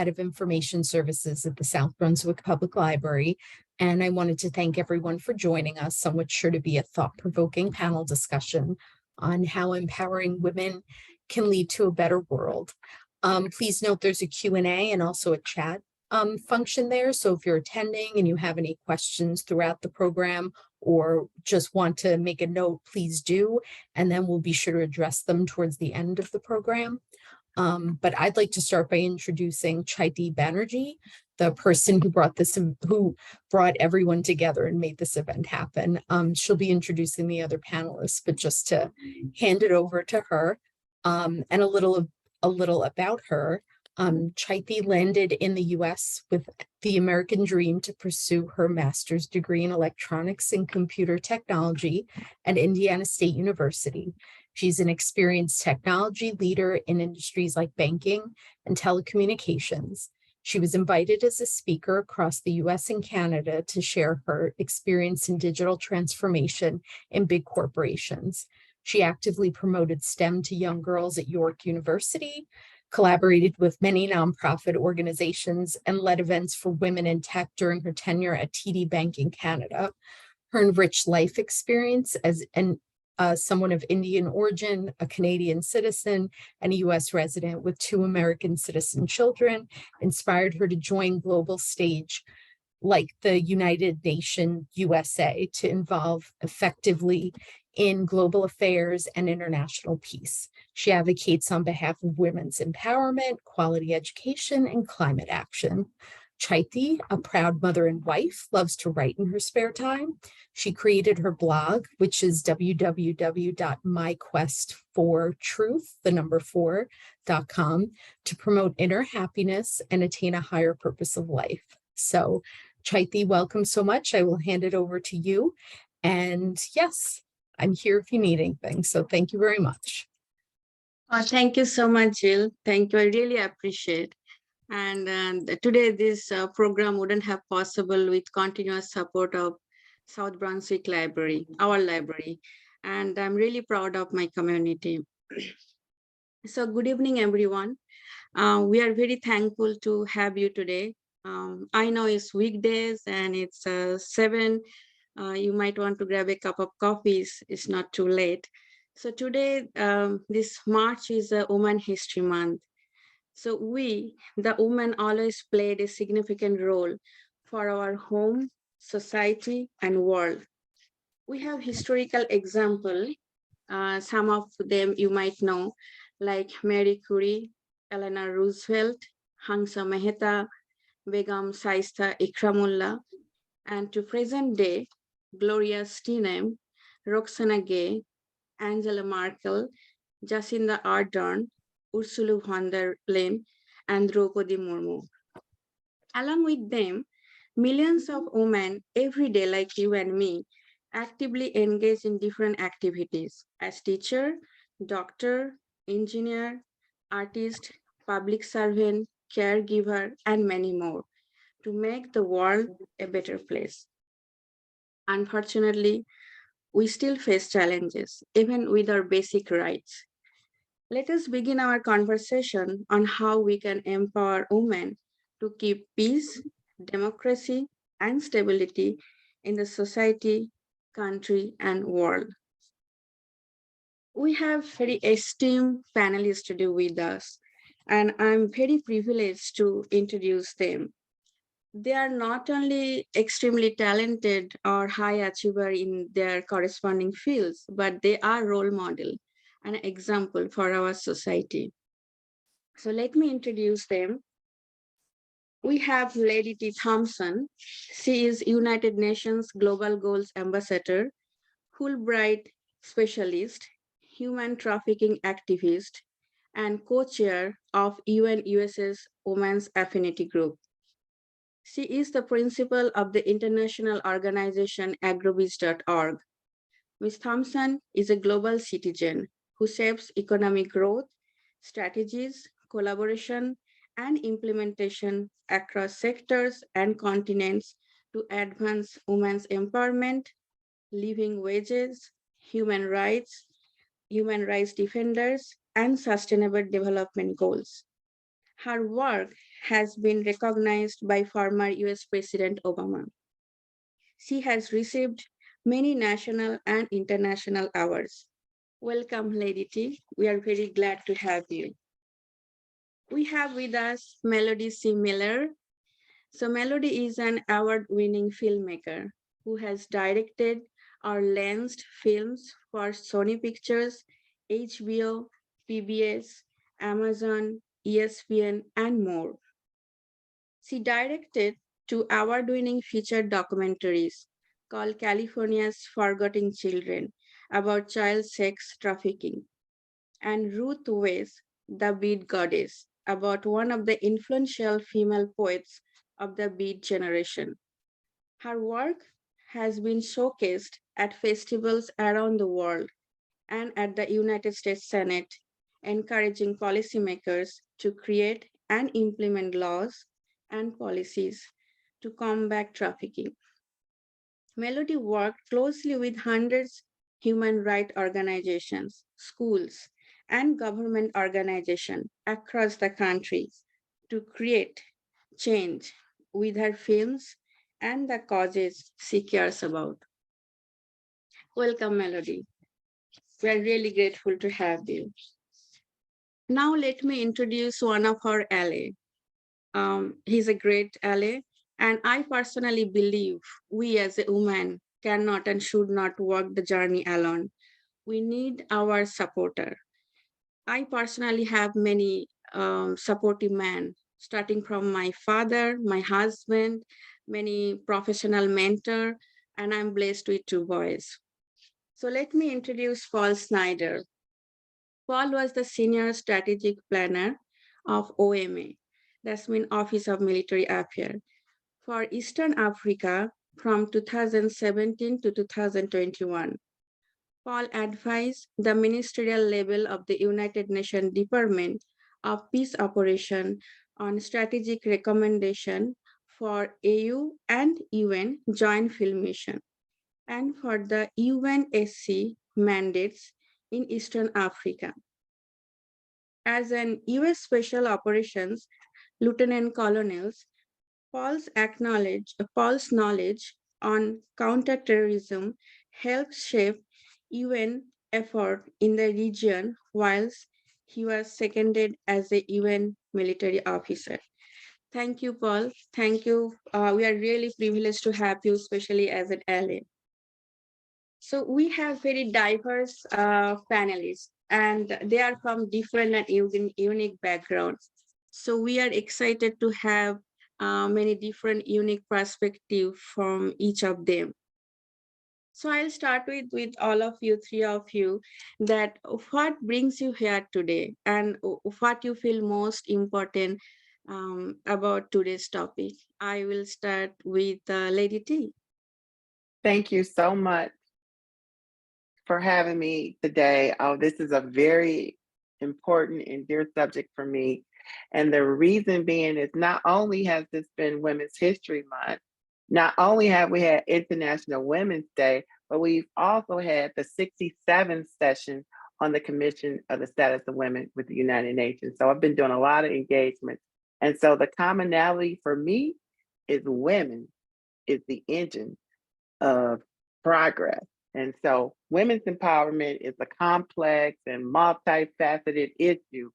Head of Information Services at the South Brunswick Public Library, and I wanted to thank everyone for joining us on what's sure to be a thought-provoking panel discussion on how empowering women can lead to a better world. Please note there's a Q&A and also a chat function there. So if you're attending and you have any questions throughout the program or just want to make a note, please do, and then we'll be sure to address them towards the end of the program. But I'd like to start by introducing Chaiti Banerjee, the person who brought everyone together and made this event happen. She'll be introducing the other panelists, but just to hand it over to her, and a little about her. Chaiti landed in the US with the American dream to pursue her master's degree in electronics and computer technology at Indiana State University. She's an experienced technology leader in industries like banking and telecommunications. She was invited as a speaker across the US and Canada to share her experience in digital transformation in big corporations. She actively promoted STEM to young girls at York University, collaborated with many nonprofit organizations, and led events for women in tech during her tenure at TD Bank in Canada. Her enriched life experience as someone of Indian origin, a Canadian citizen, and a US resident with 2 American citizen children inspired her to join global stage like the United Nations USA to involve effectively in global affairs and international peace. She advocates on behalf of women's empowerment, quality education, and climate action. Chaiti, a proud mother and wife, loves to write in her spare time. She created her blog, which is www.myquestfortruth4.com, to promote inner happiness and attain a higher purpose of life. So, Chaiti, welcome so much. I will hand it over to you. And yes, I'm here if you need anything. So thank you very much. Thank you so much, Jill. Thank you. I really appreciate. And today this program wouldn't have possible with continuous support of South Brunswick Library, our library. And I'm really proud of my community. So good evening, everyone. We are very thankful to have you today. I know it's weekdays and it's 7. You might want to grab a cup of coffee. It's not too late. So today, this March is a Women History Month. So we, the women, always played a significant role for our home, society, and world. We have historical examples. Some of them you might know, like Marie Curie, Eleanor Roosevelt, Hamza Mehta, Begum Saista Ikramullah, and to present day, Gloria Steinem, Roxana Gay, Angela Merkel, Jacinda Ardern, Ursula von der Leyen, and Draupadi Murmu. Along with them, millions of women every day, like you and me, actively engage in different activities as teacher, doctor, engineer, artist, public servant, caregiver, and many more to make the world a better place. Unfortunately, we still face challenges, even with our basic rights. Let us begin our conversation on how we can empower women to keep peace, democracy, and stability in the society, country, and world. We have very esteemed panelists today with us, and I'm very privileged to introduce them. They are not only extremely talented or high achiever in their corresponding fields, but they are role model and example for our society. So let me introduce them. We have Lady T. Thomson. She is United Nations Global Goals Ambassador, Fulbright Specialist, Human Trafficking Activist, and co-chair of UN-USS Women's Affinity Group. She is the principal of the international organization AgroBiz.org. Ms. Thomson is a global citizen who shapes economic growth, strategies, collaboration, and implementation across sectors and continents to advance women's empowerment, living wages, human rights defenders, and sustainable development goals. Her work has been recognized by former US President Obama. She has received many national and international awards. Welcome, Lady T. We are very glad to have you. We have with us Melody C. Miller. So Melody is an award-winning filmmaker who has directed or lensed films for Sony Pictures, HBO, PBS, Amazon, ESPN, and more. She directed two award-winning feature documentaries called California's Forgotten Children about child sex trafficking and Ruth Weiss, the Beat Goddess, about one of the influential female poets of the Beat generation. Her work has been showcased at festivals around the world and at the United States Senate, encouraging policymakers to create and implement laws and policies to combat trafficking. Melody worked closely with hundreds human rights organizations, schools, and government organizations across the country to create change with her films and the causes she cares about. Welcome, Melody. We are really grateful to have you. Now let me introduce one of our ally. He's a great ally, and I personally believe we as a woman cannot and should not walk the journey alone. We need our supporter. I personally have many supportive men, starting from my father, my husband, many professional mentor, and I'm blessed with two boys. So let me introduce Paul Snyder. Paul was the senior strategic planner of OMA, that's mean Office of Military Affairs, for Eastern Africa from 2017 to 2021. Paul advised the ministerial level of the United Nations Department of Peace Operation on strategic recommendation for AU and UN joint field mission and for the UNSC mandates in Eastern Africa. As an US Special Operations Lieutenant Colonel, Paul's knowledge on counterterrorism helped shape UN effort in the region whilst he was seconded as a UN military officer. Thank you, Paul. Thank you. We are really privileged to have you, especially as an ally. So we have very diverse panelists, and they are from different and unique backgrounds. So we are excited to have many different unique perspectives from each of them. So I'll start with all of you, three of you, that what brings you here today and what you feel most important about today's topic. I will start with Lady T. Thank you so much for having me today. Oh, this is a very important and dear subject for me. And the reason being is not only has this been Women's History Month, not only have we had International Women's Day, but we've also had the 67th session on the Commission of the Status of Women with the United Nations. So I've been doing a lot of engagements. And so the commonality for me is women is the engine of progress. And so women's empowerment is a complex and multifaceted issue,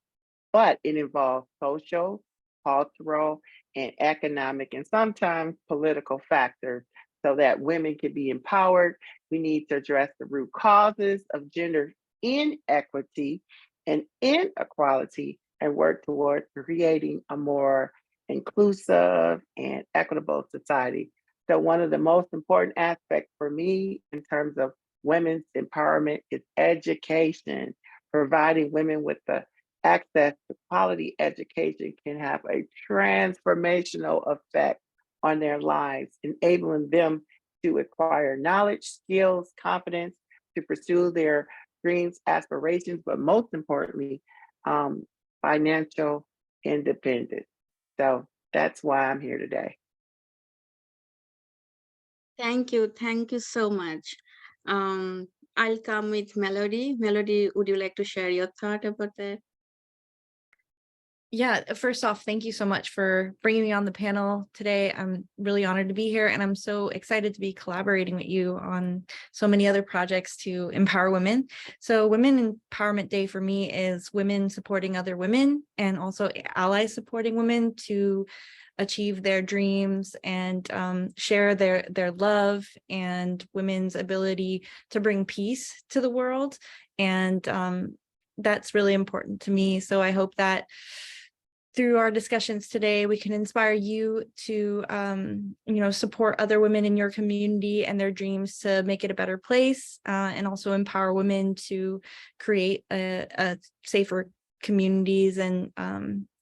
but it involves social, cultural, and economic, and sometimes political factors so that women can be empowered. We need to address the root causes of gender inequity and inequality and work towards creating a more inclusive and equitable society. So one of the most important aspects for me in terms of women's empowerment is education. Providing women with the access to quality education can have a transformational effect on their lives, enabling them to acquire knowledge, skills, confidence to pursue their dreams, aspirations, but most importantly, financial independence. So that's why I'm here today. Thank you. Thank you so much. I'll come with Melody. Melody, would you like to share your thought about that? Yeah, first off, thank you so much for bringing me on the panel today. I'm really honored to be here, and I'm so excited to be collaborating with you on so many other projects to empower women. So Women Empowerment Day for me is women supporting other women and also allies supporting women to achieve their dreams and share their love and women's ability to bring peace to the world. And that's really important to me. So I hope that through our discussions today, we can inspire you to, support other women in your community and their dreams to make it a better place, and also empower women to create a safer communities and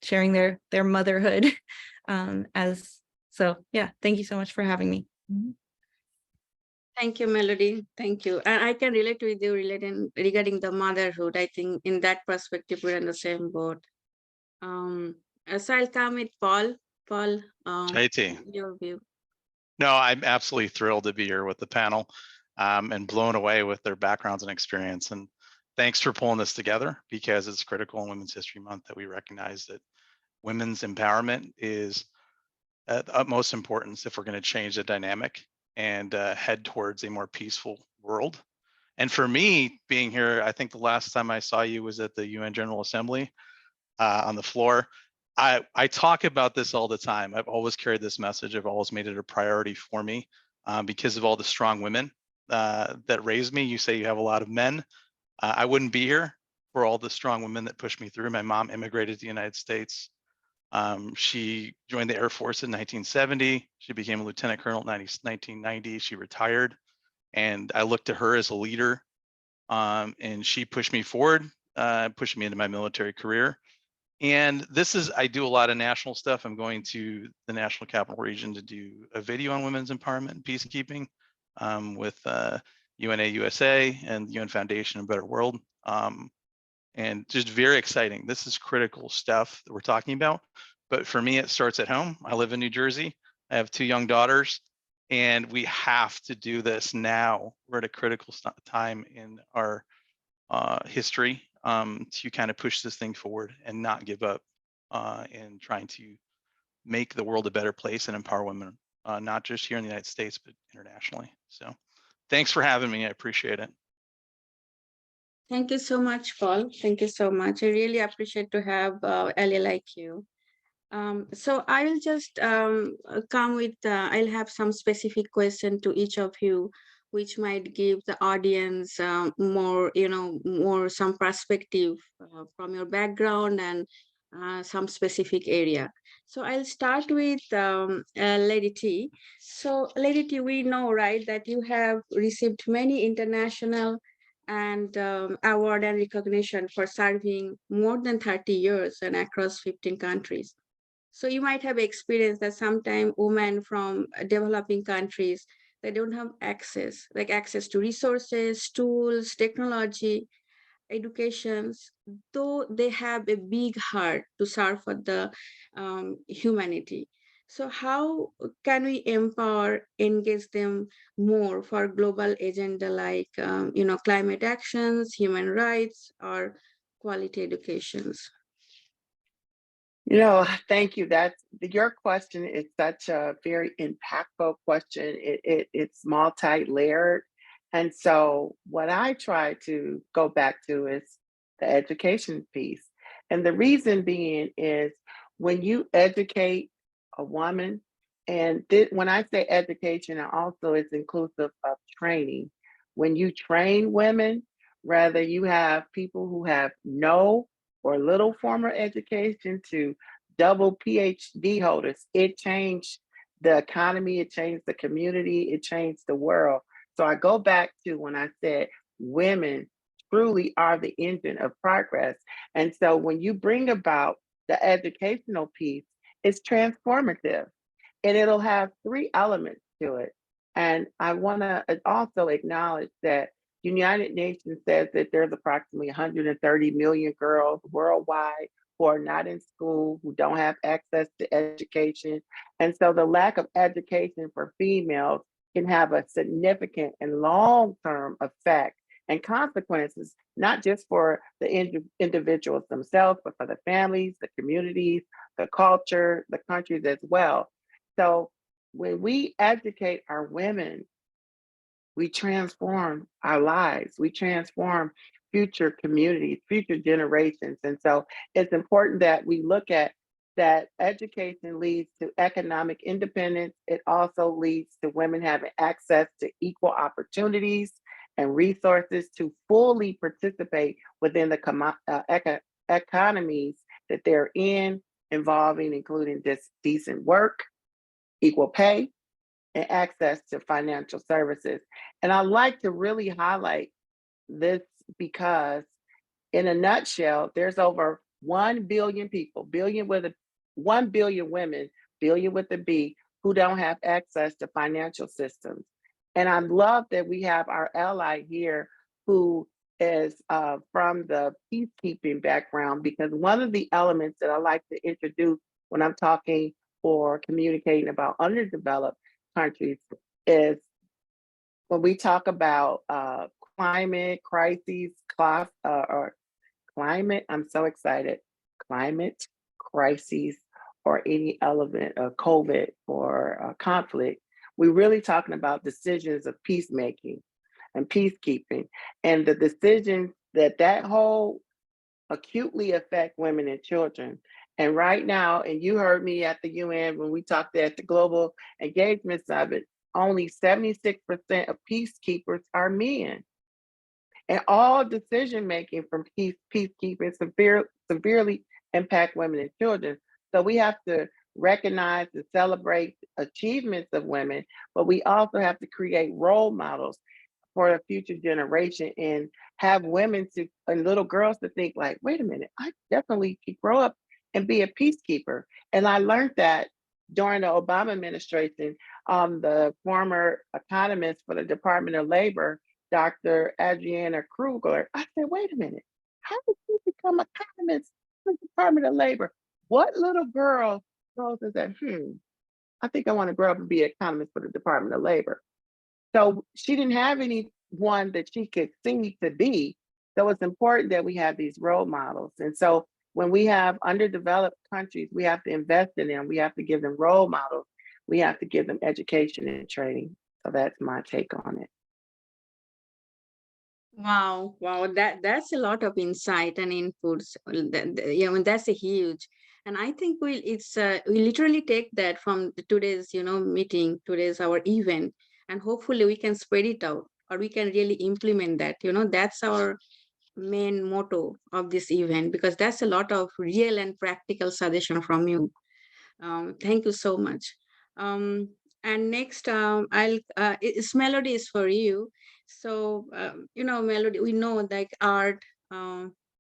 sharing their motherhood. Yeah, thank you so much for having me. Thank you, Melody. Thank you. And I can relate with you regarding the motherhood. I think in that perspective, we're in the same boat. So I'll come with Paul. Paul, Chaiti. your view. No, I'm absolutely thrilled to be here with the panel and blown away with their backgrounds and experience. And thanks for pulling this together, because it's critical in Women's History Month that we recognize that women's empowerment is at utmost importance if we're going to change the dynamic and head towards a more peaceful world. And for me, being here, I think the last time I saw you was at the UN General Assembly on the floor. I talk about this all the time. I've always carried this message. I've always made it a priority for me because of all the strong women that raised me. You say you have a lot of men. I wouldn't be here for all the strong women that pushed me through. My mom immigrated to the United States. She joined the Air Force in 1970. She became a lieutenant colonel in 1990. She retired, and I looked to her as a leader, and she pushed me forward, pushed me into my military career. And I do a lot of national stuff. I'm going to the National Capital Region to do a video on women's empowerment and peacekeeping with UNA USA and the UN Foundation and Better World. And just very exciting. This is critical stuff that we're talking about. But for me, it starts at home. I live in New Jersey. I have 2 young daughters, and we have to do this now. We're at a critical time in our history to kind of push this thing forward and not give up in trying to make the world a better place and empower women, not just here in the United States, but internationally. So thanks for having me. I appreciate it. Thank you so much, Paul. Thank you so much. I really appreciate to have ally like you. So I will just come with, I'll have some specific question to each of you, which might give the audience more, more some perspective from your background and some specific area. So I'll start with Lady T. So Lady T, we know, right, that you have received many international and award and recognition for serving more than 30 years and across 15 countries. So you might have experienced that sometimes women from developing countries, they don't have access to resources, tools, technology, educations, though they have a big heart to serve for the humanity. So how can we empower, engage them more for global agenda like, climate actions, human rights, or quality educations? Thank you. Your question is such a very impactful question. It's multi-layered. And so what I try to go back to is the education piece. And the reason being is when you educate a woman, and when I say education, also it's inclusive of training. When you train women, whether you have people who have no or little formal education to double PhD holders, it changed the economy, it changed the community, it changed the world. So I go back to when I said women truly are the engine of progress. And so when you bring about the educational piece, it's transformative, and it'll have 3 elements to it. And I want to also acknowledge that the United Nations says that there's approximately 130 million girls worldwide who are not in school, who don't have access to education. And so the lack of education for females can have a significant and long-term effect and consequences, not just for the individuals themselves, but for the families, the communities, the culture, the countries as well. So when we educate our women, we transform our lives, we transform future communities, future generations. And so it's important that we look at that education leads to economic independence. It also leads to women having access to equal opportunities and resources to fully participate within the economies that they're in, involving including decent work, equal pay, and access to financial services. And I like to really highlight this because, in a nutshell, there's over 1 billion people, 1 billion women, billion with a B, who don't have access to financial systems. And I love that we have our ally here who is from the peacekeeping background, because one of the elements that I like to introduce when I'm talking or communicating about underdeveloped countries is when we talk about climate crises, or climate, I'm so excited, climate crises, or any element of COVID or conflict, we're really talking about decisions of peacemaking and peacekeeping, and the decisions that whole acutely affect women and children. And right now, and you heard me at the UN when we talked at the Global Engagement Summit, only 76% of peacekeepers are men. And all decision-making from peacekeeping severely impact women and children. So we have to recognize and celebrate achievements of women, but we also have to create role models for a future generation and have women and little girls to think like, wait a minute, I definitely could grow up and be a peacekeeper. And I learned that during the Obama administration, the former economist for the Department of Labor, Dr. Adriana Krugler, I said, wait a minute, how did you become economist for the Department of Labor? What little girl goes and said, I think I want to grow up and be an economist for the Department of Labor? So she didn't have anyone that she could see to be. So it's important that we have these role models. And so when we have underdeveloped countries, we have to invest in them. We have to give them role models. We have to give them education and training. So that's my take on it. Wow, that's a lot of insight and inputs. That's a huge. And I think we literally take that from today's meeting, today's our event, and hopefully we can spread it out, or we can really implement that. That's our main motto of this event, because that's a lot of real and practical suggestion from you. Thank you so much. And next, it's Melody is for you. So, Melody, we know like art,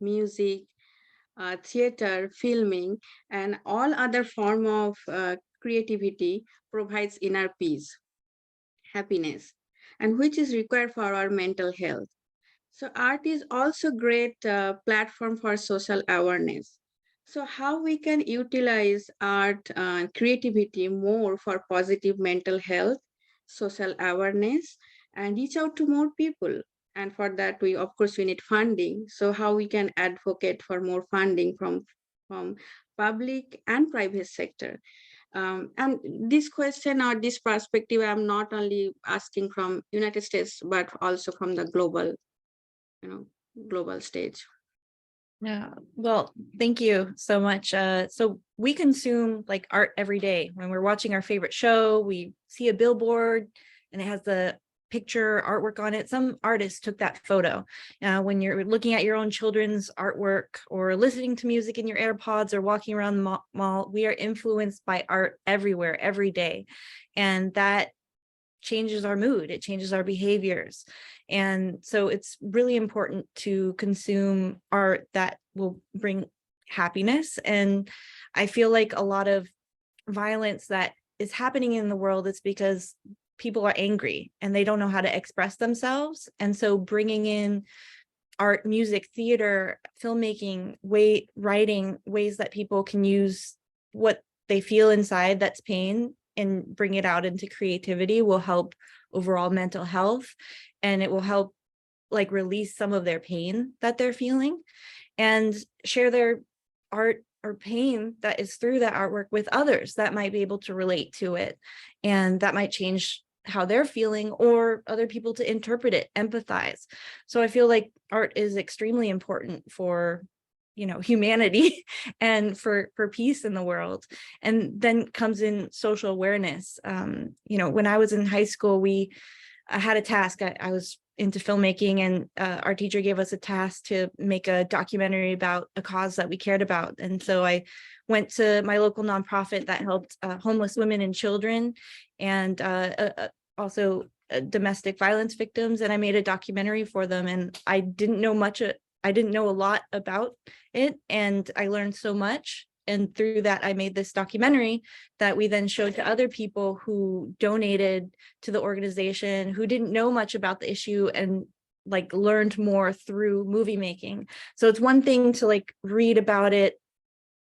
music, theater, filming, and all other form of creativity provides inner peace, happiness, and which is required for our mental health. So art is also great platform for social awareness. So how we can utilize art creativity more for positive mental health, social awareness, and reach out to more people. And for that, of course, we need funding. So how we can advocate for more funding from public and private sector. And this question or this perspective, I'm not only asking from United States, but also from the global stage. Yeah, well, thank you so much. So we consume like art every day. When we're watching our favorite show, we see a billboard and it has the picture artwork on it. Some artist took that photo. When you're looking at your own children's artwork or listening to music in your AirPods or walking around the mall, we are influenced by art everywhere, every day. And that changes our mood, it changes our behaviors. And so it's really important to consume art that will bring happiness. And I feel like a lot of violence that is happening in the world is because people are angry and they don't know how to express themselves. And so bringing in art, music, theater, filmmaking, writing, ways that people can use what they feel inside that's pain and bring it out into creativity will help overall mental health. And it will help like release some of their pain that they're feeling and share their art or pain that is through that artwork with others that might be able to relate to it. And that might change how they're feeling, or other people to interpret it, empathize. So I feel like art is extremely important for, you know, humanity and for peace in the world. And then comes in social awareness. You know, when I was in high school, I had a task. I was into filmmaking, and our teacher gave us a task to make a documentary about a cause that we cared about. And so I went to my local nonprofit that helped homeless women and children, and also domestic violence victims. And I made a documentary for them. And I didn't know a lot about it, and I learned so much. And through that, I made this documentary that we then showed to other people who donated to the organization, who didn't know much about the issue, and like learned more through movie making. So it's one thing to like read about it,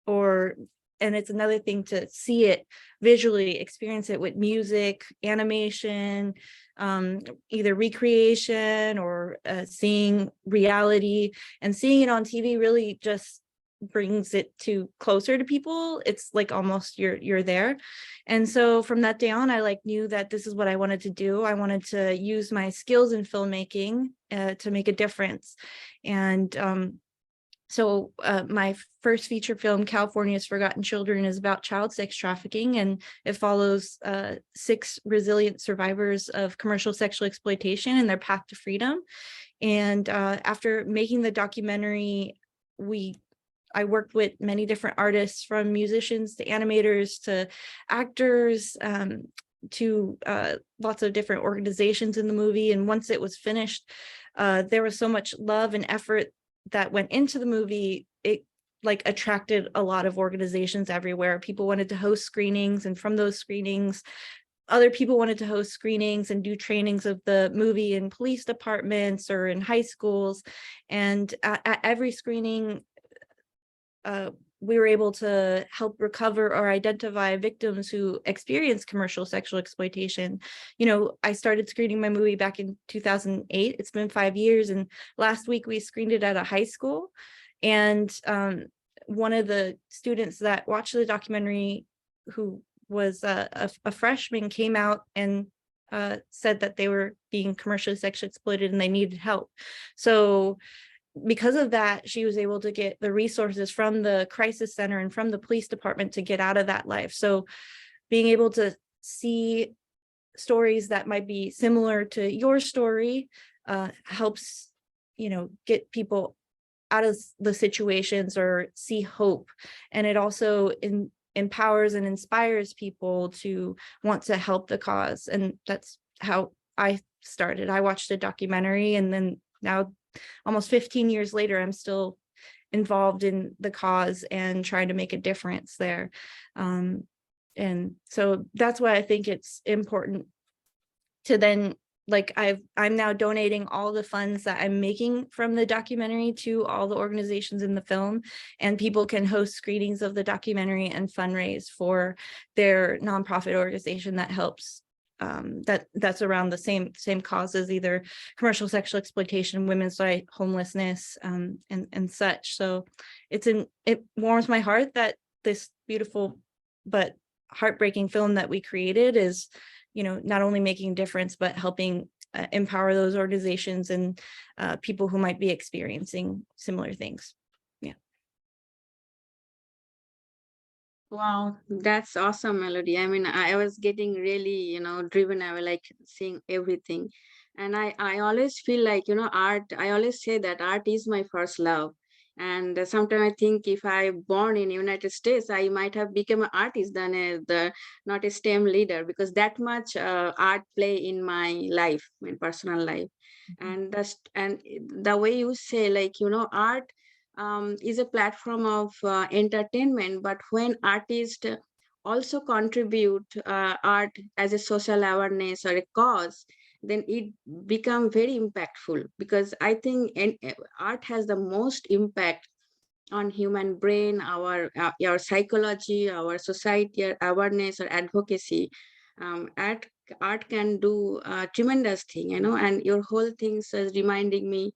and it's another thing to see it visually, experience it with music, animation, either recreation or seeing reality. And seeing it on TV really just brings it to closer to people. It's like almost you're there. And so from that day on, I like knew that this is what I wanted to do. I wanted to use my skills in filmmaking to make a difference. And so my first feature film, California's Forgotten Children, is about child sex trafficking, and it follows 6 resilient survivors of commercial sexual exploitation and their path to freedom. And after making the documentary, I worked with many different artists, from musicians to animators to actors, to lots of different organizations in the movie. And once it was finished, there was so much love and effort that went into the movie. It like attracted a lot of organizations everywhere. People wanted to host screenings, and from those screenings, other people wanted to host screenings and do trainings of the movie in police departments or in high schools. And at every screening, we were able to help recover or identify victims who experienced commercial sexual exploitation. You know, I started screening my movie back in 2008. It's been 5 years. And last week we screened it at a high school. And one of the students that watched the documentary, who was a freshman, came out and said that they were being commercially sexually exploited and they needed help. So because of that, she was able to get the resources from the crisis center and from the police department to get out of that life. So being able to see stories that might be similar to your story helps, you know, get people out of the situations or see hope. And it also empowers and inspires people to want to help the cause. And that's how I started. I watched a documentary, and then now, almost 15 years later, I'm still involved in the cause and trying to make a difference there. And so that's why I think it's important to then, like, I'm now donating all the funds that I'm making from the documentary to all the organizations in the film, and people can host screenings of the documentary and fundraise for their nonprofit organization that helps that's around the same causes, either commercial sexual exploitation, women's rights, homelessness, and such. So it warms my heart that this beautiful but heartbreaking film that we created is, you know, not only making a difference, but helping empower those organizations and people who might be experiencing similar things. Wow, that's awesome, Melody. I mean, I was getting really, driven. I was like seeing everything. And I always feel like, art, I always say that art is my first love. And sometimes I think if I born in United States, I might have become an artist than not a STEM leader, because that much art play in my life, my personal life. And the way you say, like, art is a platform of entertainment, but when artists also contribute art as a social awareness or a cause, then it become very impactful, because I think art has the most impact on human brain, our psychology, our society, our awareness or advocacy. Art can do a tremendous thing, and your whole thing is reminding me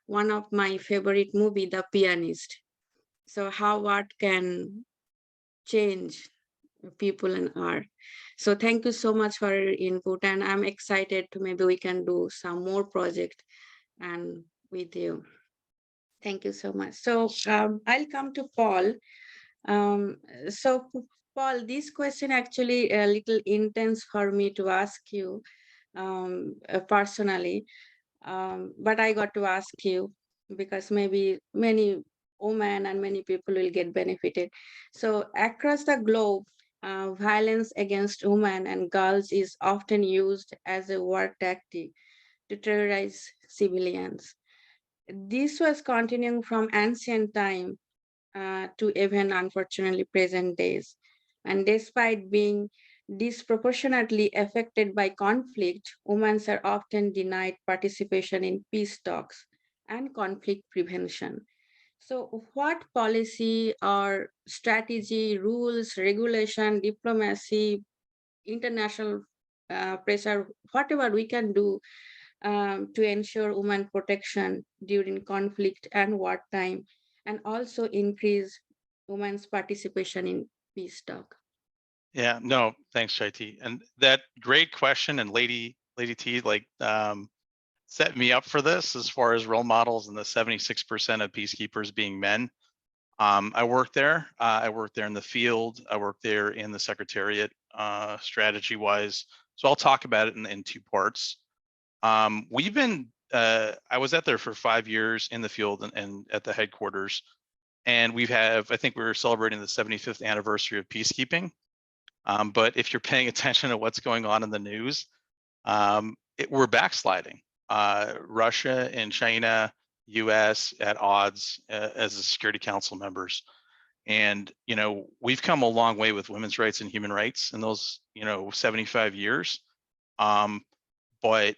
one of my favorite movie, The Pianist. So how art can change people and art. So thank you so much for your input, and I'm excited to maybe we can do some more project and with you. Thank you so much. So I'll come to Paul. So Paul, this question actually a little intense for me to ask you personally, but I got to ask you because maybe many women and many people will get benefited. So across the globe, violence against women and girls is often used as a war tactic to terrorize civilians. This was continuing from ancient time to even unfortunately present days. And despite being disproportionately affected by conflict, women are often denied participation in peace talks and conflict prevention. So, what policy or strategy, rules, regulation, diplomacy, international pressure, whatever we can do to ensure women protection during conflict and wartime, and also increase women's participation in peace talk? Yeah, no, thanks, Chaiti. And that great question, and Lady T, like set me up for this as far as role models and the 76% of peacekeepers being men. I worked there. I worked there in the field. I worked there in the secretariat, strategy wise. So I'll talk about it in two parts. We've been, I was out there for 5 years in the field and at the headquarters. And I think we were celebrating the 75th anniversary of peacekeeping. But if you're paying attention to what's going on in the news, we're backsliding. Russia and China, US at odds as the Security Council members. And, we've come a long way with women's rights and human rights in those, 75 years. But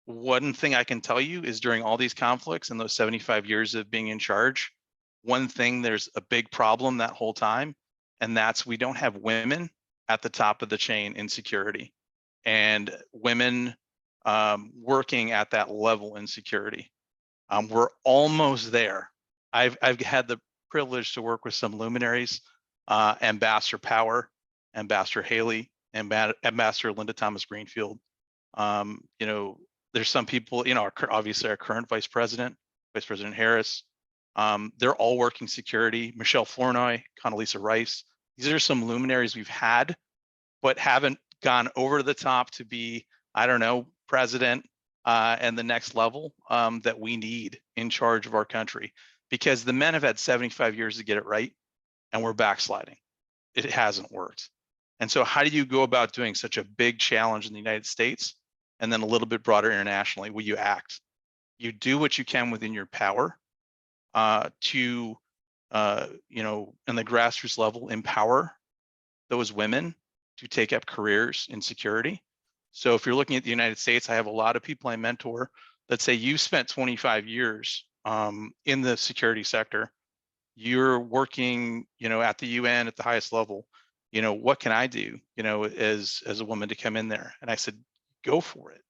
one thing I can tell you is during all these conflicts and those 75 years of being in charge, one thing, there's a big problem that whole time, and that's we don't have women at the top of the chain in security, and women working at that level in security. We're almost there. I've had the privilege to work with some luminaries, Ambassador Power, Ambassador Haley, Ambassador Linda Thomas Greenfield. There's some people, obviously our current Vice President Harris. They're all working security. Michelle Flournoy, Condoleezza Rice. These are some luminaries we've had, but haven't gone over the top to be, I don't know, president and the next level that we need in charge of our country, because the men have had 75 years to get it right, and we're backsliding. It hasn't worked. And so how do you go about doing such a big challenge in the United States and then a little bit broader internationally? Well, you act. You do what you can within your power to, in the grassroots level, empower those women to take up careers in security. So if you're looking at the United States, I have a lot of people I mentor that say, you spent 25 years in the security sector. You're working, at the UN at the highest level. What can I do, as a woman to come in there? And I said, go for it.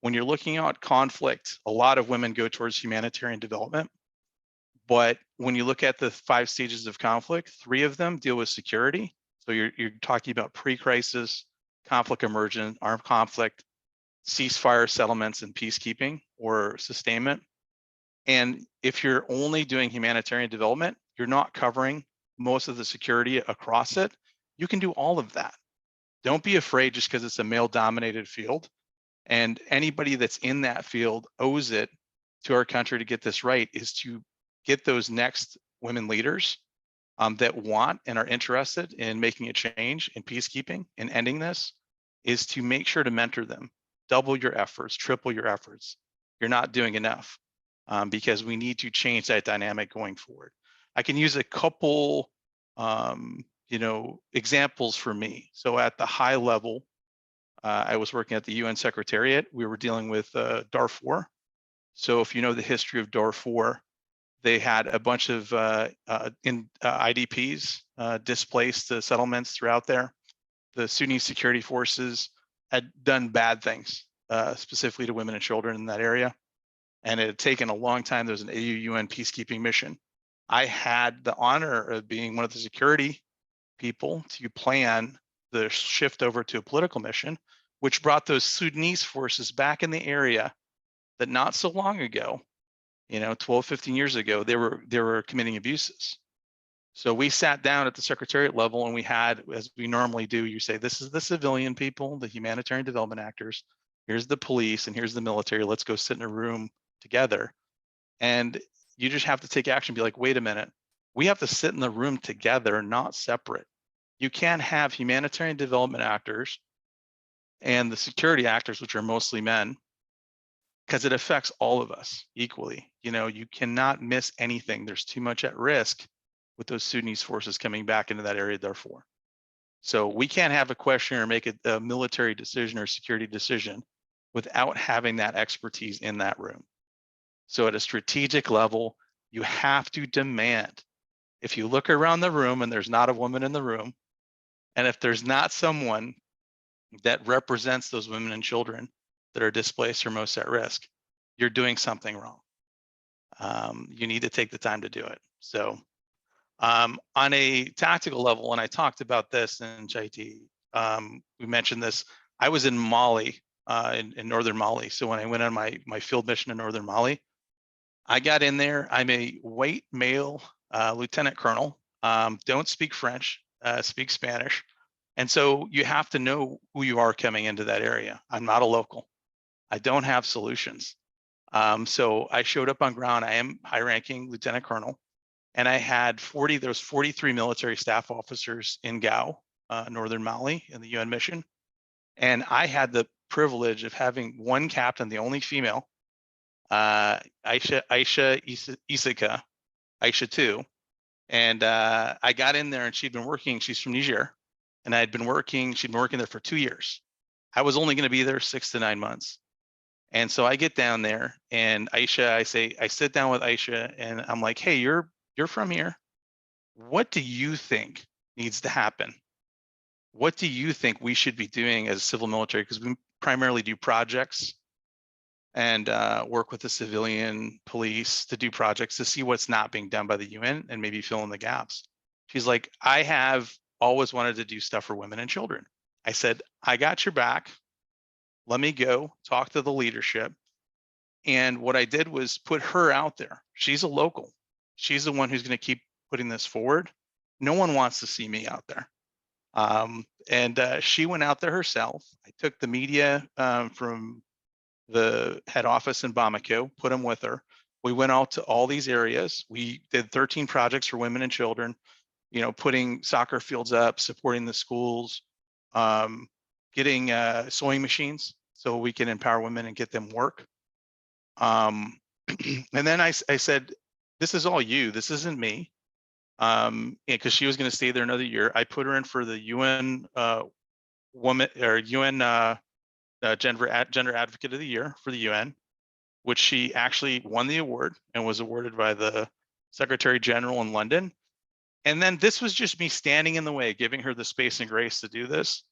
When you're looking at conflict, a lot of women go towards humanitarian development. But when you look at the 5 stages of conflict, 3 of them deal with security. So you're talking about pre-crisis, conflict emergent, armed conflict, ceasefire settlements, and peacekeeping or sustainment. And if you're only doing humanitarian development, you're not covering most of the security across it. You can do all of that. Don't be afraid just because it's a male-dominated field. And anybody that's in that field owes it to our country to get this right, is to get those next women leaders that want and are interested in making a change in peacekeeping and ending this, is to make sure to mentor them. Double your efforts, triple your efforts. You're not doing enough because we need to change that dynamic going forward. I can use a couple, examples for me. So at the high level, I was working at the UN Secretariat. We were dealing with Darfur. So if you know the history of Darfur, they had a bunch of IDPs, displaced settlements throughout there. the Sudanese security forces had done bad things, specifically to women and children in that area. And it had taken a long time. There was an AU-UN peacekeeping mission. I had the honor of being one of the security people to plan the shift over to a political mission, which brought those Sudanese forces back in the area that not so long ago, 12, 15 years ago, they were committing abuses. So we sat down at the secretariat level and we had, as we normally do, you say, this is the civilian people, the humanitarian development actors, here's the police, and here's the military. Let's go sit in a room together. And you just have to take action, be like, wait a minute, we have to sit in the room together, not separate. You can't have humanitarian development actors and the security actors, which are mostly men, because it affects all of us equally. You cannot miss anything. There's too much at risk with those Sudanese forces coming back into that area, therefore. So we can't have a question or make a military decision or security decision without having that expertise in that room. So at a strategic level, you have to demand. If you look around the room and there's not a woman in the room, and if there's not someone that represents those women and children that are displaced or most at risk, you're doing something wrong. You need to take the time to do it. So on a tactical level, and I talked about this in Chaiti, we mentioned this, I was in Mali, in northern Mali. So when I went on my field mission in northern Mali, I got in there. I'm a white male lieutenant colonel, don't speak French, speak Spanish. And so you have to know who you are coming into that area. I'm not a local. I don't have solutions. So I showed up on ground. I am high ranking lieutenant colonel. And I had there was 43 military staff officers in Gao, northern Mali, in the UN mission. And I had the privilege of having one captain, the only female, Aisha Isaka, Aisha too. And I got in there and she'd been working, she's from Niger, and she'd been working there for 2 years. I was only going to be there 6 to 9 months. And so I get down there and Aisha, I sit down with Aisha and I'm like, hey, you're from here. What do you think needs to happen? What do you think we should be doing as civil military? Because we primarily do projects and work with the civilian police to do projects to see what's not being done by the UN and maybe fill in the gaps. She's like, I have always wanted to do stuff for women and children. I said, I got your back. Let me go talk to the leadership. And what I did was put her out there. She's a local. She's the one who's going to keep putting this forward. No one wants to see me out there. And she went out there herself. I took the media from the head office in Bamako, put them with her. We went out to all these areas. We did 13 projects for women and children, putting soccer fields up, supporting the schools, getting sewing machines so we can empower women and get them work. And then I said, this is all you, this isn't me. Because she was going to stay there another year. I put her in for the UN woman or UN Gender Advocate of the Year for the UN, which she actually won the award and was awarded by the Secretary General in London. And then this was just me standing in the way, giving her the space and grace to do this.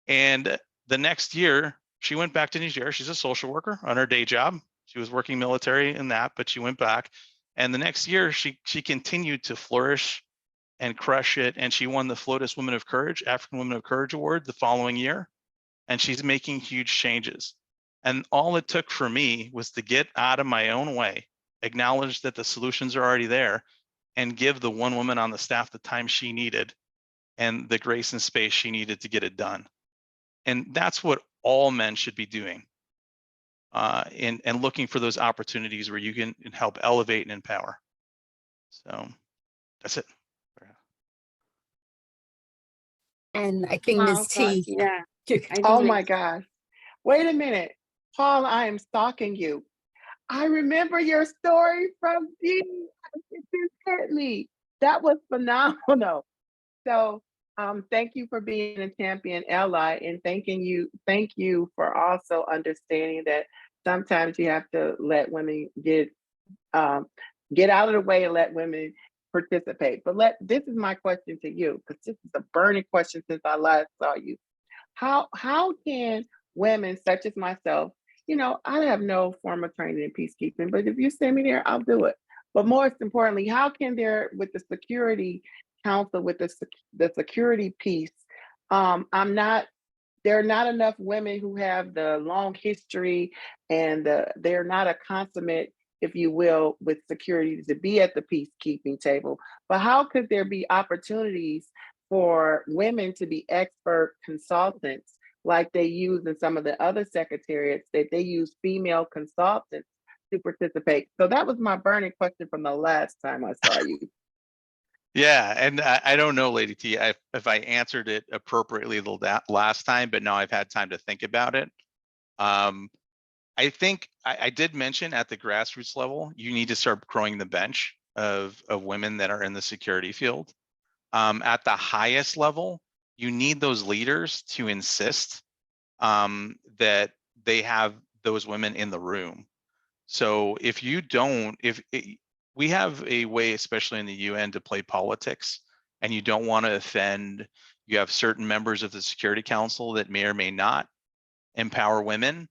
And the next year, she went back to Niger. She's a social worker on her day job. She was working military in that, but she went back. And the next year, she continued to flourish and crush it. And she won the FLOTUS Women of Courage, African Women of Courage Award the following year. And she's making huge changes. And all it took for me was to get out of my own way, acknowledge that the solutions are already there, and give the one woman on the staff the time she needed and the grace and space she needed to get it done. And that's what all men should be doing, and looking for those opportunities where you can help elevate and empower. So that's it. And I think Wow, Ms. T. yeah. I Oh think my gosh. Wait a minute. Paul, I am stalking you. I remember your story from G. It just hit me. That was phenomenal. So thank you for being a champion ally, and thank you for also understanding that sometimes you have to let women get out of the way and let women participate. But this is my question to you, because this is a burning question since I last saw you. How can women such as myself, I have no formal training in peacekeeping, but if you send me there, I'll do it. But most importantly, how can there, with the Security Council, with the security piece, there are not enough women who have the long history, and they're not a consummate, if you will, with security to be at the peacekeeping table. But how could there be opportunities for women to be expert consultants like they use in some of the other secretariats, that they use female consultants to participate? So that was my burning question from the last time I saw you. Yeah, and I don't know, Lady T, if I answered it appropriately the last time, but now I've had time to think about it. I think I did mention at the grassroots level, you need to start growing the bench of women that are in the security field. At the highest level, you need those leaders to insist that they have those women in the room. So if you don't, we have a way, especially in the UN, to play politics, and you don't want to offend. You have certain members of the Security Council that may or may not empower women.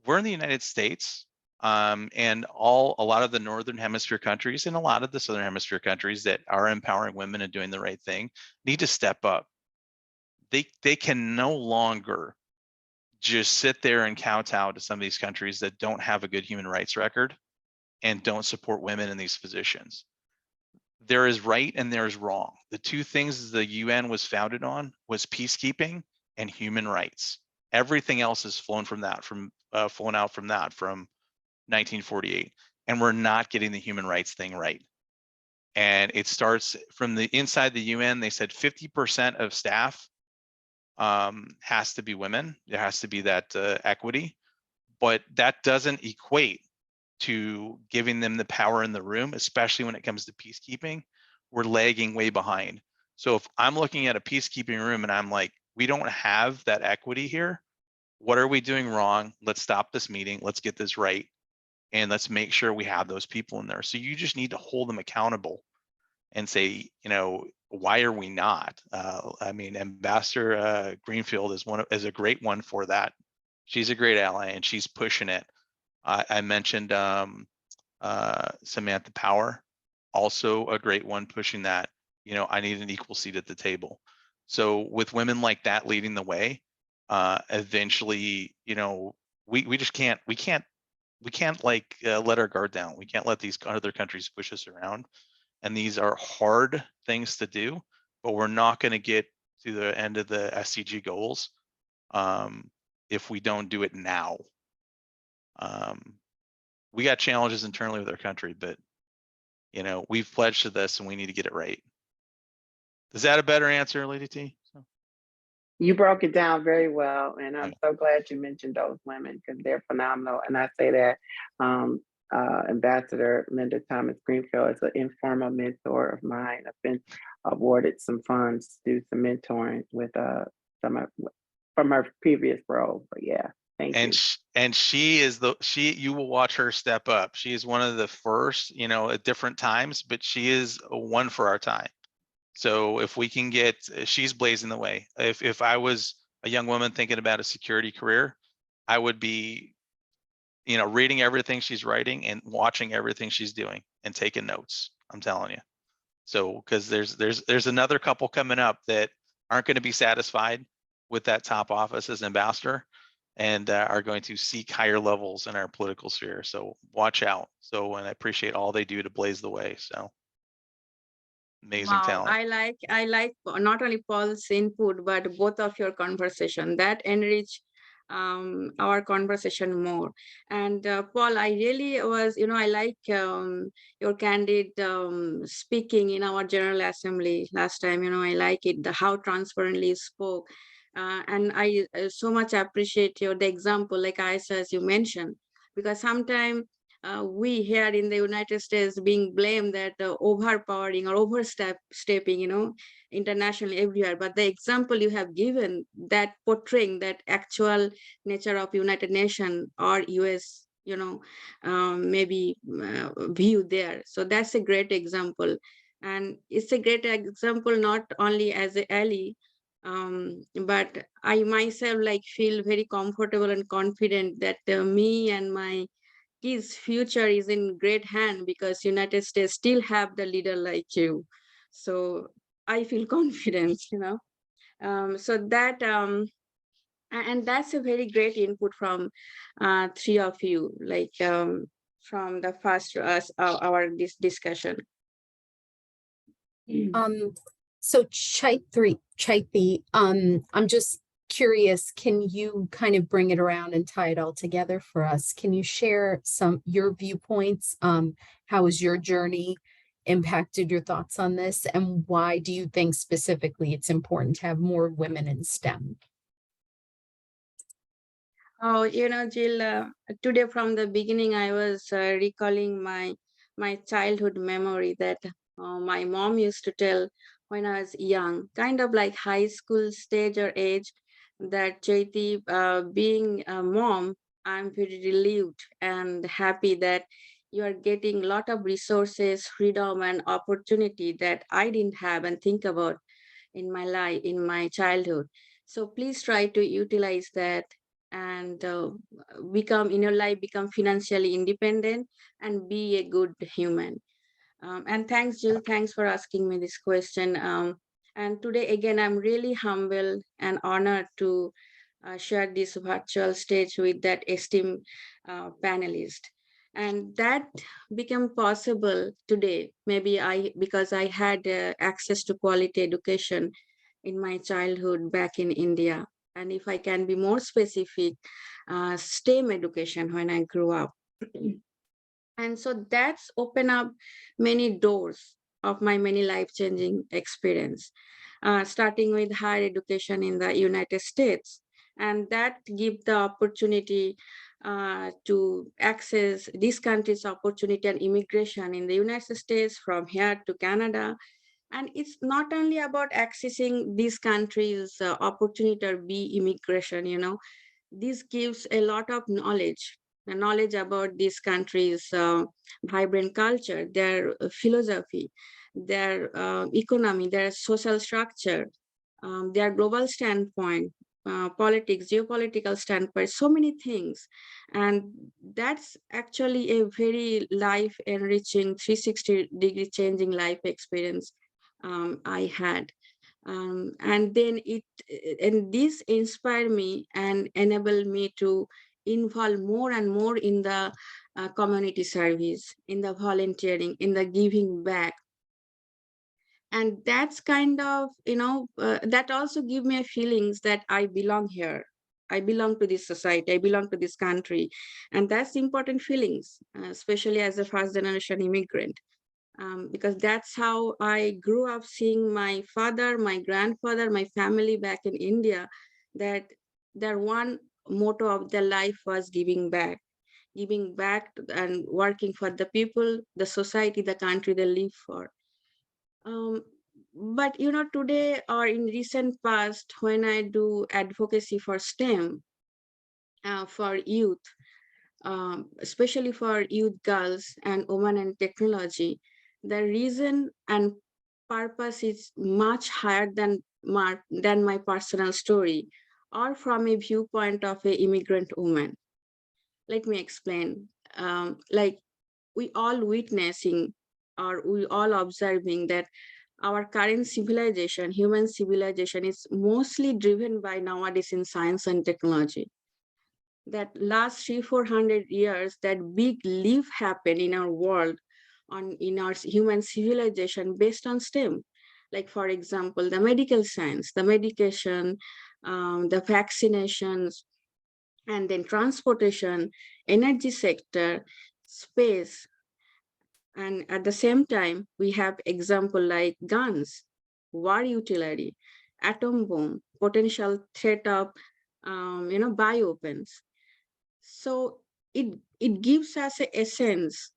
We're in the United States, and a lot of the Northern Hemisphere countries and a lot of the Southern Hemisphere countries that are empowering women and doing the right thing need to step up. They can no longer just sit there and kowtow to some of these countries that don't have a good human rights record and don't support women in these positions. There is right and there is wrong. The two things the UN was founded on was peacekeeping and human rights. Everything else is flown out from that from 1948, and we're not getting the human rights thing right. And it starts from the inside the UN. They said 50% of staff has to be women. There has to be that equity, but that doesn't equate to giving them the power in the room, especially when it comes to peacekeeping. We're lagging way behind. So if I'm looking at a peacekeeping room and I'm like, we don't have that equity here, what are we doing wrong? Let's stop this meeting. Let's get this right. And let's make sure we have those people in there. So you just need to hold them accountable and say, why are we not? I mean, Ambassador Greenfield is a great one for that. She's a great ally and she's pushing it. I mentioned Samantha Power, also a great one pushing that. I need an equal seat at the table. So with women like that leading the way, eventually, we just can't like let our guard down. We can't let these other countries push us around. And these are hard things to do, but we're not going to get to the end of the SDG goals if we don't do it now. We got challenges internally with our country, but we've pledged to this and we need to get it right. Is that a better answer, Lady T? You broke it down very well, and I'm so glad you mentioned those women, because they're phenomenal. And I say that Ambassador Linda Thomas Greenfield is an informal mentor of mine. I've been awarded some funds to do some mentoring with from her previous role. But yeah, thank you. And she is you will watch her step up. She is one of the first, at different times, but she is one for our time. So if we can she's blazing the way. If I was a young woman thinking about a security career, I would be, reading everything she's writing and watching everything she's doing and taking notes. I'm telling you. So, because there's another couple coming up that aren't going to be satisfied with that top office as ambassador and are going to seek higher levels in our political sphere. So watch out. So, and I appreciate all they do to blaze the way. So. Amazing talent. I like not only Paul's input, but both of your conversation that enrich our conversation more. And Paul, I really was, I like your candid speaking in our General Assembly last time. I like it, how transparently you spoke. And I so much appreciate the example, like Aisha, as you mentioned, because sometimes we here in the United States being blamed that overpowering or overstepping, internationally everywhere. But the example you have given, that portraying that actual nature of United Nations or US maybe view there. So that's a great example. And it's a great example, not only as a ally, but I myself like feel very comfortable and confident that me and my kids' future is in great hand, because United States still have the leader like you. So I feel confident. So that and that's a very great input from three of you, like from the first our this discussion. So Chaiti, I'm just curious, can you kind of bring it around and tie it all together for us? Can you share your viewpoints? How has your journey impacted your thoughts on this? And why do you think specifically it's important to have more women in STEM? Oh, Jill, today from the beginning, I was recalling my childhood memory that my mom used to tell when I was young, kind of like high school stage or age, that Chaiti, being a mom, I'm very relieved and happy that you are getting a lot of resources, freedom, and opportunity that I didn't have and think about in my life, in my childhood. So please try to utilize that and become in your life, become financially independent and be a good human. And thanks, Jill. Thanks for asking me this question. And today, again, I'm really humbled and honored to share this virtual stage with that esteemed panelist. And that became possible today, maybe because I had access to quality education in my childhood back in India. And if I can be more specific, STEM education when I grew up. And so that's opened up many doors of my many life-changing experience, starting with higher education in the United States. And that give the opportunity to access this country's opportunity and immigration in the United States from here to Canada. And it's not only about accessing these countries' opportunity or be immigration. This gives a lot of knowledge, the knowledge about this country's vibrant culture, their philosophy, their economy, their social structure, their global standpoint, politics, geopolitical standpoint, so many things. And that's actually a very life enriching 360-degree changing life experience I had. And then this inspired me and enabled me to involve more and more in the community service, in the volunteering, in the giving back. And that's kind of, that also give me a feelings that I belong here. I belong to this society, I belong to this country. And that's important feelings, especially as a first generation immigrant. Because that's how I grew up seeing my father, my grandfather, my family back in India, that their one motto of their life was giving back and working for the people, the society, the country they live for. But today or in recent past, when I do advocacy for STEM, for youth, especially for youth girls and women in technology, the reason and purpose is much higher than my personal story or from a viewpoint of an immigrant woman. Let me explain. Like we all witnessing or we all observing that our current civilization, human civilization, is mostly driven by nowadays in science and technology. That last 300-400 years, that big leap happened in our world, in our human civilization based on STEM. Like, for example, the medical science, the medication, the vaccinations, and then transportation, energy sector, space. And at the same time, we have example like guns, war utility, atom bomb, potential threat of bioweapons. So it gives us a sense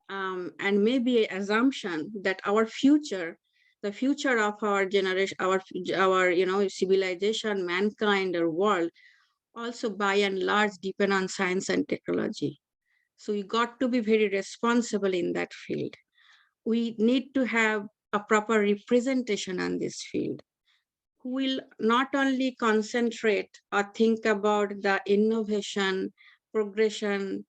and maybe an assumption that our future, the future of our generation, our civilization, mankind, or world, also by and large depend on science and technology. So we got to be very responsible in that field. We need to have a proper representation on this field, who will not only concentrate or think about the innovation, progression,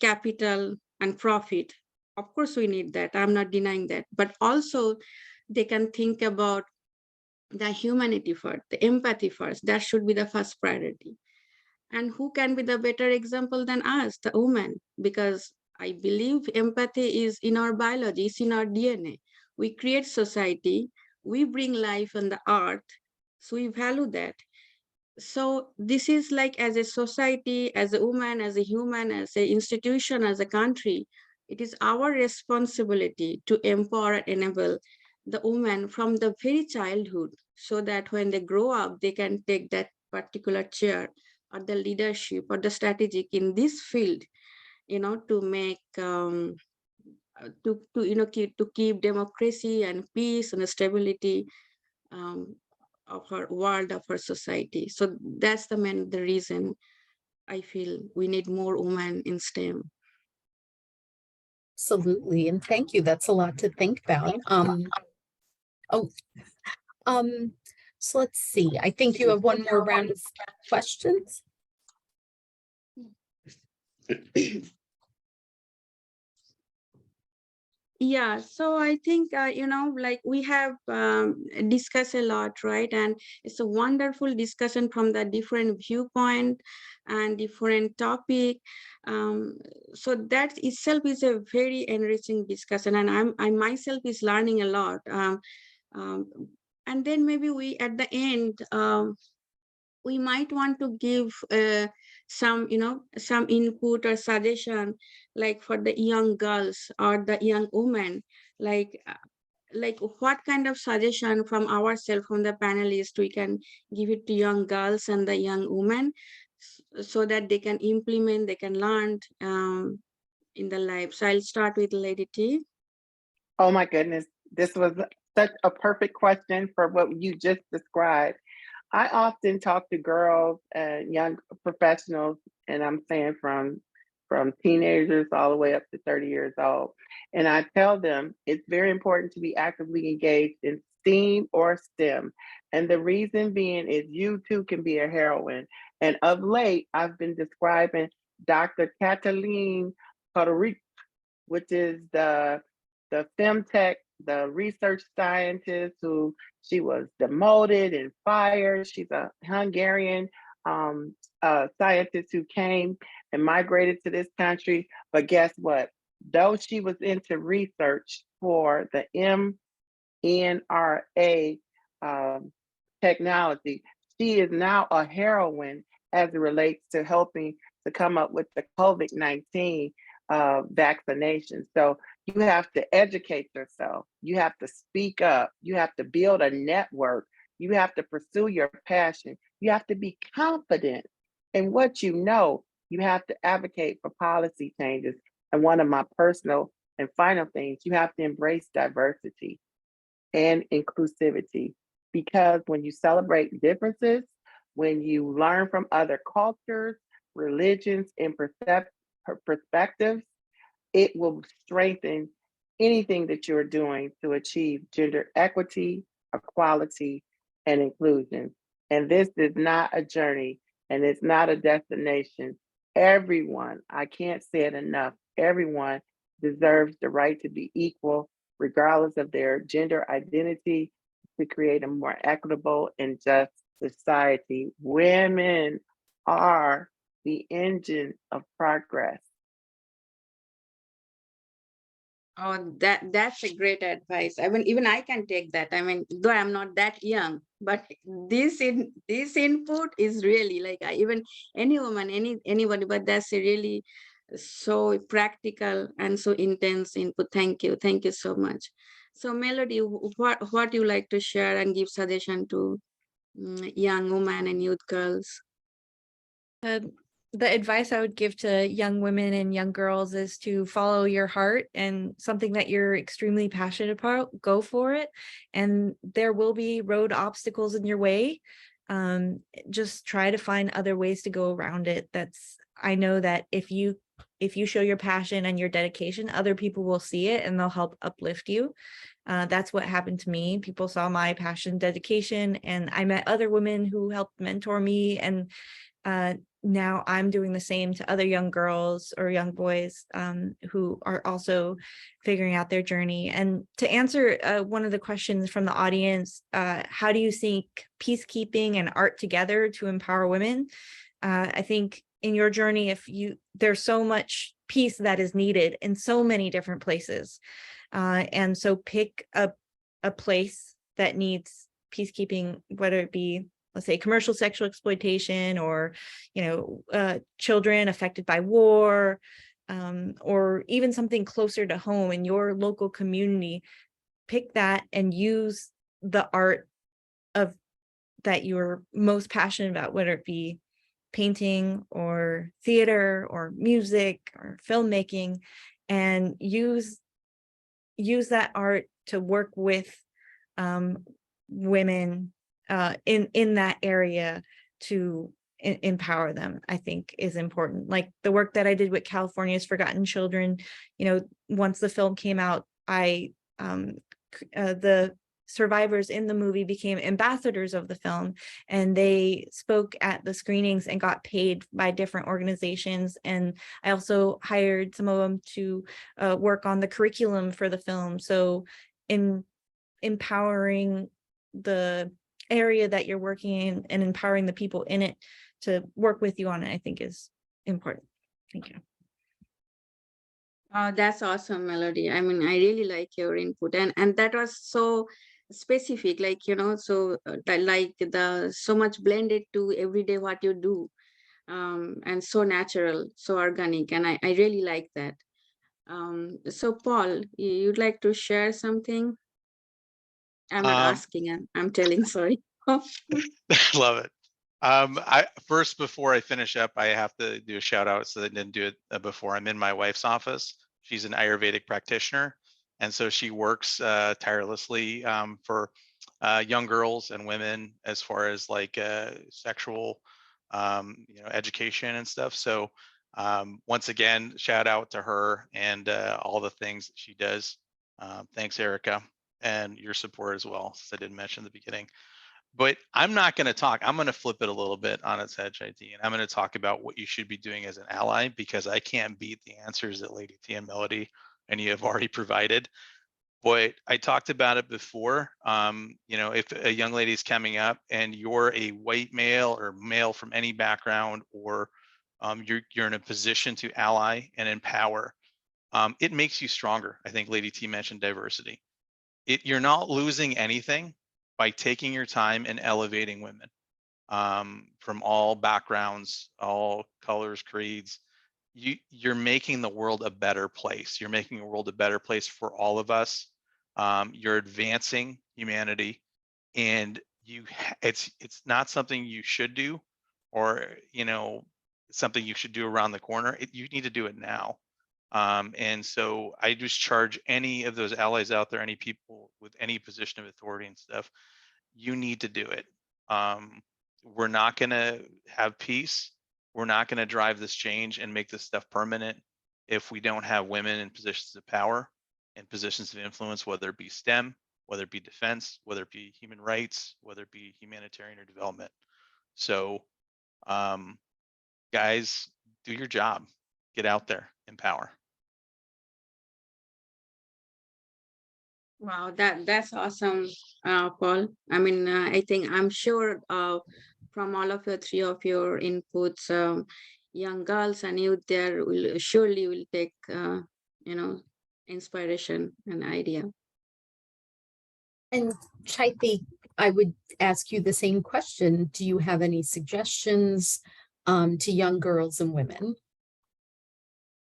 capital, and profit. Of course, we need that. I'm not denying that. But also, they can think about the humanity first, the empathy first. That should be the first priority. And who can be the better example than us, the woman? Because I believe empathy is in our biology, it's in our DNA. We create society, we bring life on the earth, so we value that. So this is like, as a society, as a woman, as a human, as an institution, as a country, it is our responsibility to empower and enable the woman from the very childhood, so that when they grow up, they can take that particular chair or the leadership or the strategic in this field, to make to keep democracy and peace and stability of our world, of our society. So that's the reason I feel we need more women in STEM. Absolutely. And thank you. That's a lot to think about. So let's see. I think you have one more round of questions. Yeah, so I think, like we have discussed a lot, right? And it's a wonderful discussion from the different viewpoint and different topic. So that itself is a very enriching discussion, and I myself is learning a lot. And then maybe we, at the end, we might want to give some input or suggestion, like for the young girls or the young women, like what kind of suggestion from ourselves, from the panelists, we can give it to young girls and the young women, so that they can implement, they can learn in the life. So I'll start with Lady T. Oh my goodness, this was such a perfect question for what you just described. I often talk to girls and young professionals, and I'm saying from teenagers all the way up to 30 years old. And I tell them it's very important to be actively engaged in STEAM or STEM. And the reason being is you too can be a heroine. And of late, I've been describing Dr. Cataline Podoric, which is the femtech, the research scientist who she was demoted and fired. She's a Hungarian scientist who came and migrated to this country. But guess what? Though she was into research for the mRNA technology, she is now a heroine as it relates to helping to come up with the COVID-19 vaccination. So you have to educate yourself. You have to speak up. You have to build a network. You have to pursue your passion. You have to be confident in what you know. You have to advocate for policy changes. And one of my personal and final things, you have to embrace diversity and inclusivity. Because when you celebrate differences, when you learn from other cultures, religions, and perspectives, it will strengthen anything that you're doing to achieve gender equity, equality, and inclusion. And this is not a journey, and it's not a destination. Everyone, I can't say it enough, everyone deserves the right to be equal, regardless of their gender identity, to create a more equitable and just society. Women are the engine of progress. Oh, that's a great advice. I mean, even I can take that. I mean, though I'm not that young, but this input is really like, even any woman, anybody, but that's a really so practical and so intense input. Thank you so much. So Melody, what you like to share and give suggestion to young women and youth girls? The advice I would give to young women and young girls is to follow your heart, and something that you're extremely passionate about, go for it. And there will be road obstacles in your way. Just try to find other ways to go around it. I know that if you if you show your passion and your dedication, other people will see it and they'll help uplift you. That's what happened to me. People saw my passion, dedication, and I met other women who helped mentor me. And now I'm doing the same to other young girls or young boys who are also figuring out their journey. And to answer one of the questions from the audience, how do you sync peacekeeping and art together to empower women? I think in your journey, there's so much peace that is needed in so many different places. And so pick a place that needs peacekeeping, whether it be, let's say, commercial sexual exploitation, or, children affected by war, or even something closer to home in your local community. Pick that and use the art that you're most passionate about, whether it be painting or theater or music or filmmaking, and use that art to work with women in that area to empower them, I think is important. Like the work that I did with California's Forgotten Children, once the film came out, the survivors in the movie became ambassadors of the film, and they spoke at the screenings and got paid by different organizations. And I also hired some of them to work on the curriculum for the film. So in empowering the area that you're working in and empowering the people in it to work with you on it, I think is important. Thank you. That's awesome, Melody. I mean, I really like your input, and that was so specific, so so much blended to everyday what you do, and so natural, so organic, and I really like that. So Paul, you'd like to share something? I'm not asking, I'm telling, sorry. Love it. First, before I finish up, I have to do a shout out, so I didn't do it before. I'm in my wife's office. She's an Ayurvedic practitioner, and so she works tirelessly for young girls and women as far as like sexual education and stuff. So once again, shout out to her and all the things that she does. Thanks, Erica, and your support as well, since I didn't mention in the beginning. But I'm not going to talk. I'm going to flip it a little bit on its head, Chaiti, and I'm going to talk about what you should be doing as an ally, because I can't beat the answers that Lady T and Melody and you have already provided. But I talked about it before. If a young lady is coming up and you're a white male or male from any background, or you're in a position to ally and empower, it makes you stronger. I think Lady T mentioned diversity. You're not losing anything by taking your time and elevating women from all backgrounds, all colors, creeds. You're making the world a better place. You're making the world a better place for all of us. You're advancing humanity, and it's not something you should do, or something you should do around the corner. You need to do it now. And so I just charge any of those allies out there, any people with any position of authority and stuff, you need to do it. We're not going to have peace. We're not going to drive this change and make this stuff permanent if we don't have women in positions of power and positions of influence, whether it be STEM, whether it be defense, whether it be human rights, whether it be humanitarian or development. So guys, do your job, get out there, empower. Wow, that's awesome, Paul. I mean, I'm sure from all of your three of your inputs, young girls and youth there will surely take, inspiration and idea. And Chaiti, I would ask you the same question. Do you have any suggestions to young girls and women?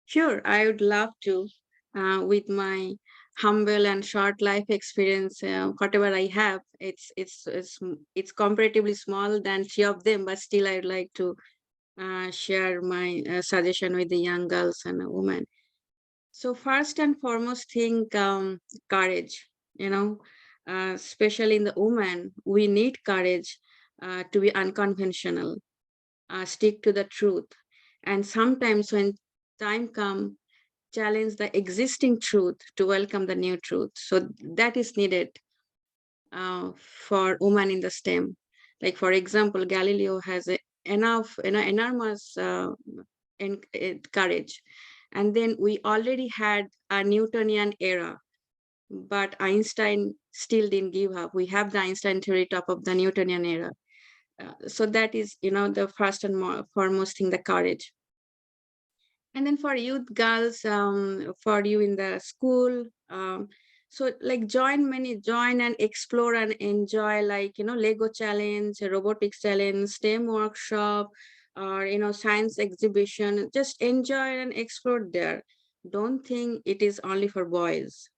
Sure, I would love to. With my humble and short life experience, whatever I have, it's comparatively small than three of them, but still I'd like to share my suggestion with the young girls and women. So first and foremost, think courage. Especially in the woman, we need courage to be unconventional, stick to the truth, and sometimes when time come, challenge the existing truth to welcome the new truth. So that is needed for women in the STEM. Like, for example, Galileo has enormous courage. And then we already had a Newtonian era, but Einstein still didn't give up. We have the Einstein theory top of the Newtonian era. So that is, the first and foremost thing, the courage. And then for youth girls, for you in the school, so like join and explore and enjoy, like, Lego challenge, robotics challenge, STEM workshop, or, science exhibition. Just enjoy and explore there. Don't think it is only for boys.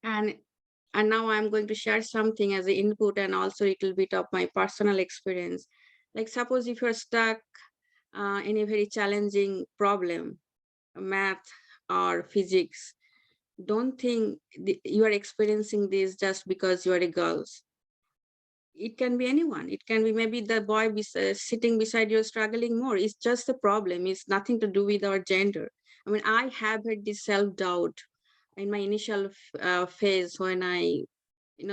And now I'm going to share something as an input and also a little bit of my personal experience. Like, suppose if you're stuck in a very challenging problem, math or physics, don't think you are experiencing this just because you are a girl. It can be anyone. It can be maybe the boy sitting beside you struggling more. It's just a problem. It's nothing to do with our gender. I mean, I have had this self-doubt in my initial phase when I,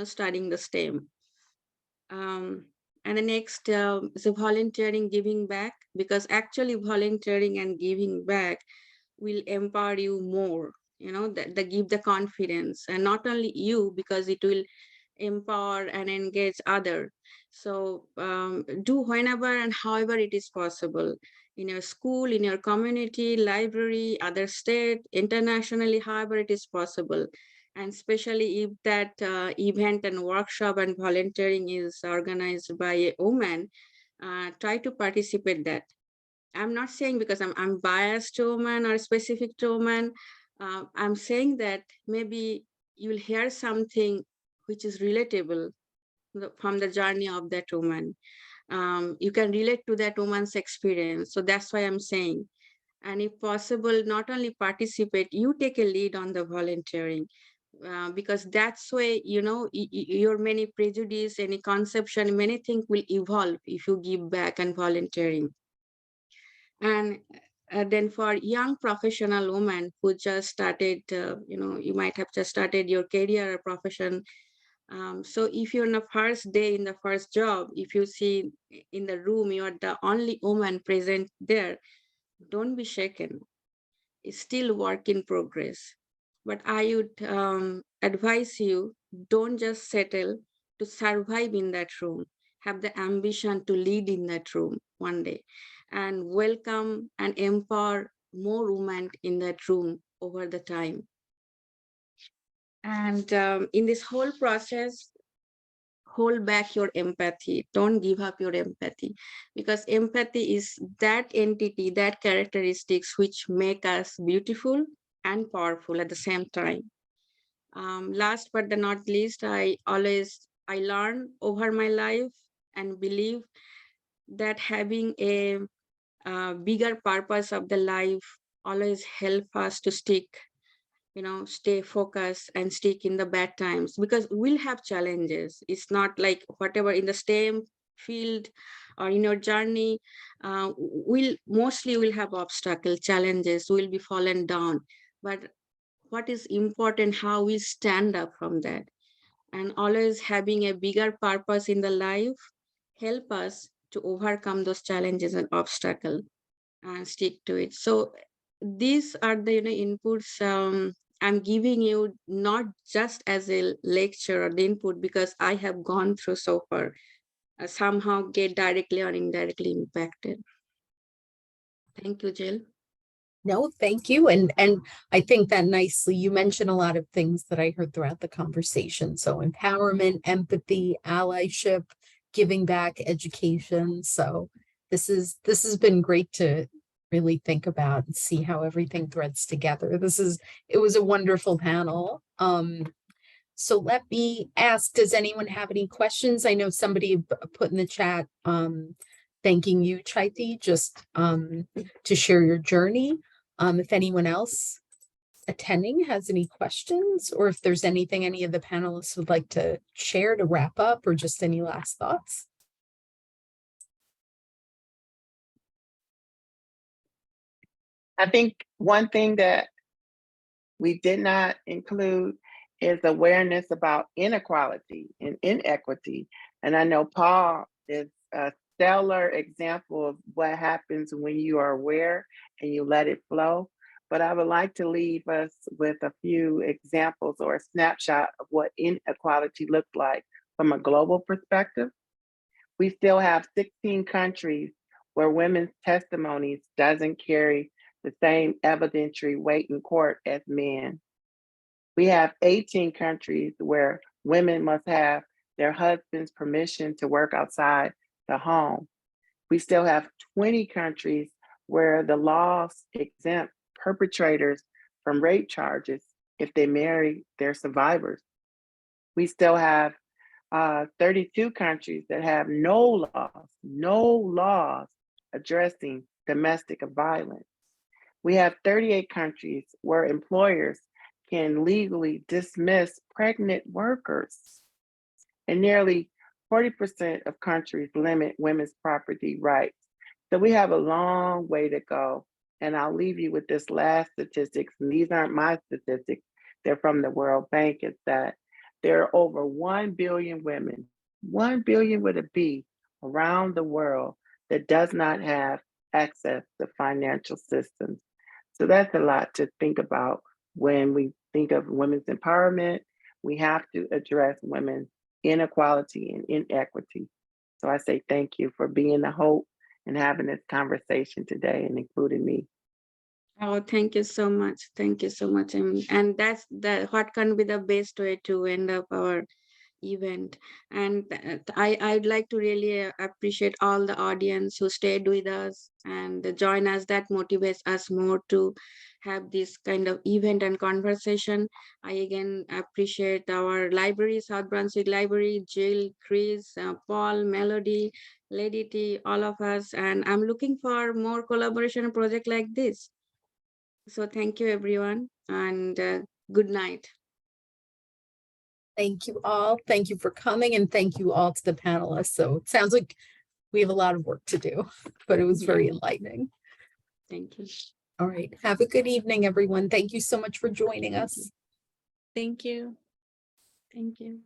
studying the STEM. And the next is volunteering, giving back, because actually volunteering and giving back will empower you more, that give the confidence, and not only you, because it will empower and engage other. So do whenever and however it is possible, in your school, in your community, library, other state, internationally, however it is possible. And especially if that event and workshop and volunteering is organized by a woman, try to participate that. I'm not saying because I'm biased to woman or specific to woman. I'm saying that maybe you'll hear something which is relatable from the journey of that woman. You can relate to that woman's experience. So that's why I'm saying. And if possible, not only participate, you take a lead on the volunteering. Because that's why, your many prejudice, any conception, many things will evolve if you give back and volunteering. And then for young professional women who just started, you might have just started your career or profession. So if you're in the first day in the first job, if you see in the room, you're the only woman present there, don't be shaken. It's still work in progress. But I would advise you, don't just settle to survive in that room. Have the ambition to lead in that room one day, and welcome and empower more women in that room over the time. And in this whole process, hold back your empathy. Don't give up your empathy, because empathy is that entity, that characteristics which make us beautiful and powerful at the same time. Last but not least, I learn over my life and believe that having a bigger purpose of the life always help us to stick, stay focused and stick in the bad times, because we'll have challenges. It's not like whatever in the STEM field or in your journey, we'll have obstacle challenges, we'll be fallen down. But what is important, how we stand up from that, and always having a bigger purpose in the life help us to overcome those challenges and obstacles and stick to it. So these are the inputs I'm giving you, not just as a lecture or the input, because I have gone through so far, somehow get directly or indirectly impacted. Thank you, Jill. No, thank you. And I think that nicely, you mentioned a lot of things that I heard throughout the conversation. So empowerment, empathy, allyship, giving back, education. So this has been great to really think about and see how everything threads together. It was a wonderful panel. So let me ask, does anyone have any questions? I know somebody put in the chat, thanking you, Chaiti, just to share your journey. If anyone else attending has any questions, or if there's anything any of the panelists would like to share to wrap up, or just any last thoughts. I think one thing that we did not include is awareness about inequality and inequity. And I know Paul is a stellar example of what happens when you are aware and you let it flow. But I would like to leave us with a few examples or a snapshot of what inequality looks like from a global perspective. We still have 16 countries where women's testimonies doesn't carry the same evidentiary weight in court as men. We have 18 countries where women must have their husband's permission to work outside the home. We still have 20 countries where the laws exempt perpetrators from rape charges if they marry their survivors. We still have 32 countries that have no laws addressing domestic violence. We have 38 countries where employers can legally dismiss pregnant workers. And nearly 40% of countries limit women's property rights. So we have a long way to go. And I'll leave you with this last statistics. And these aren't my statistics, they're from the World Bank, is that there are over 1 billion women, 1 billion with a B, around the world that does not have access to financial systems. So that's a lot to think about when we think of women's empowerment. We have to address women's inequality and inequity. So I say thank you for being the hope and having this conversation today and including me. Oh, thank you so much. Thank you so much. And that's what can be the best way to end up our event. And I'd like to really appreciate all the audience who stayed with us and join us. That motivates us more to have this kind of event and conversation. I again appreciate our library, South Brunswick Library, Jill, Chris, Paul, Melody, Lady T, all of us. And I'm looking for more collaboration project like this. So thank you, everyone, and good night. Thank you all. Thank you for coming, and thank you all to the panelists. So it sounds like we have a lot of work to do, but it was very enlightening. Thank you. All right. Have a good evening, everyone. Thank you so much for joining us. Thank you. Thank you.